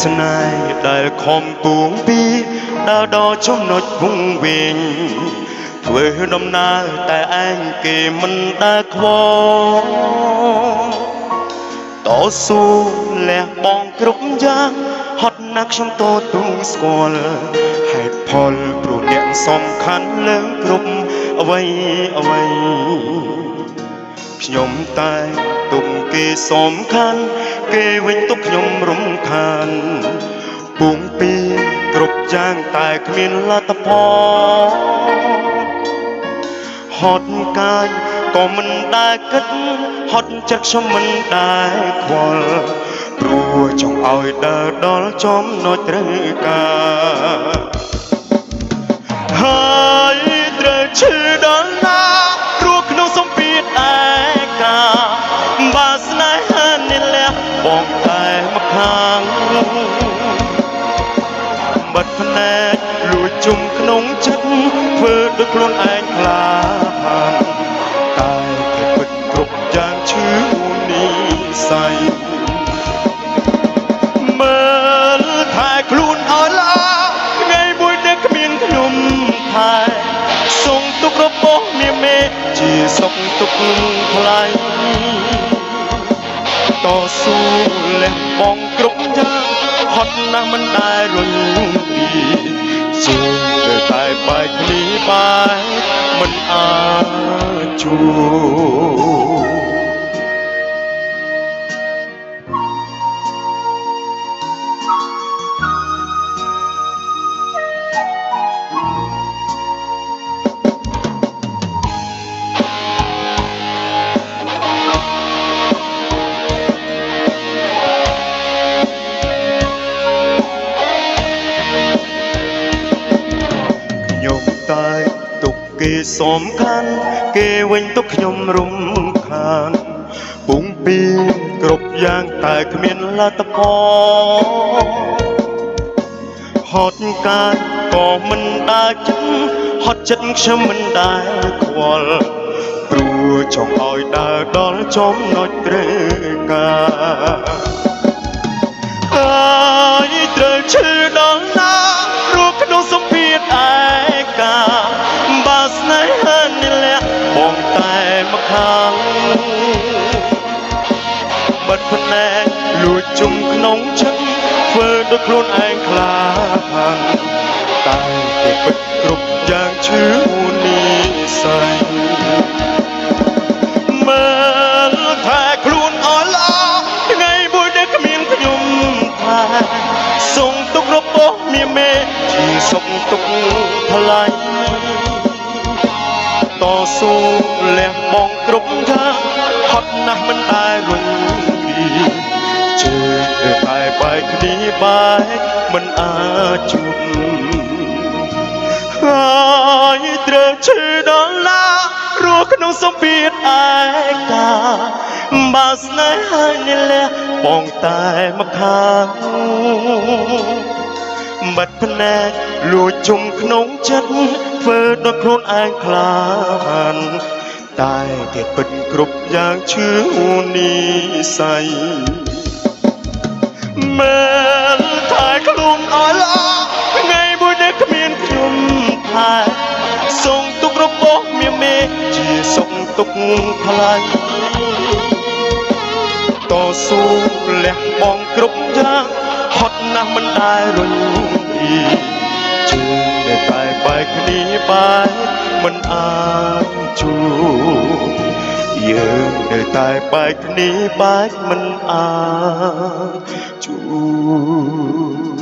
ស្នេហ៍ដែលខំពួងពីដើរដល់ចំណុចវង្វេងធ្វើដំណើរតែឯងគេមិនដែលខ្វល់តស៊ូលះបង់គ្រប់យ៉ាងហត់ណាស់ខ្ញុំទៅទូស្គាល់ហេតុផលព្រោះអ្នកសំខាន់លើងគ្រប់អ្វីអ្វីខ្ញុំតែទុកគេសំខាន់គេវិញទុកខ្ញុំរំខានពុំពីគ្រប់យ៉ាងតែគ្មានលទ្ធផលហត់កាយក៏មិនដែលគិតហត់ចិត្តខ្ញុំមិនដែលខ្វល់ព្រោះចង់ឲ្យដើរដល់ចំណុចត្រូវការហើយត្រូវឈឺដល់ណាព្រោះក្នុងសម្ពាធឯកាបាស្នេហានេះលះបងតែមកខាងបិទភ្នែកលួចជុំក្នុងចិត្តធ្វើដូចខ្លួនឯងខ្លាហានតែគេពិតគ្រប់យ៉ាងឈឺនីស័យមើលថែខ្លួនឲ្យល្អថ្ងៃមួយដែលគ្មានខ្ញុំថែส่งទុករបស់មាមេជាសុខទុកថ្លៃតស៊ូលះបង់គ្រប់យ៉ាងហត់ណាស់មិនដែលរញពីជើងតែបែកគ្នាបែកមិនអាចជួតែទុកគេសំខាន់គេវិញទុកខ្ញុំរំខានពុំពីគ្រប់យ៉ាងតែគ្មានលទ្ធផលហត់កាយក៏មិនដែលចិត្តហត់ចិត្តខ្ញុំមិនដែលខ្វល់ព្រោះចង់ឲ្យដើរដល់ចំណុចត្រូវការហើយត្រូវឈឺដល់ណាព្រោះក្នុងសម្ពាធឯកាបាស្នេហានេះលះបងតែមកខាងបិទភ្នែកលួចជុំក្នុងចិត្តធ្វើដូចខ្លួនឯងខ្លាហានតែគេពិតគ្រប់យ៉ាងឈឺនីស័យមើលថែខ្លួនឲ្យល្អថ្ងៃមួយដែលគ្មានខ្ញុំថែส่งទុករបស់មាមេជាសុខទុកថ្លៃតស៊ូលះបង់គ្រប់យ៉ាងហត់ណាស់មិនដែលរញពីជើងតែបែកគ្នាបែកមិនអាចជួបហើយត្រូវឈឺដល់ណារស់ក្នុងសម្ពាធឯកាបើស្នេហានេះលះបងតែមកខាងបិទភ្នែកលួចជុំក្នុងចិត្តធ្វើដូចខ្លួនឯងខ្លាហានតែគេពិតគ្រប់យ៉ាងឈឺនីស័យមើលថែខ្លួនឲ្យល្អថ្ងៃមួយដែលគ្មានខ្ញុំថែส่งទុករបស់មាមេជាសុខទុកថ្លៃតស៊ូលះបង់គ្រប់យ៉ាងហត់ណាស់មិនដែលរញពីជើងតែបែកគ្នាបែកមិនអាចជួបយើងនៅតែបែកគ្នាបែកមិនអាចជួប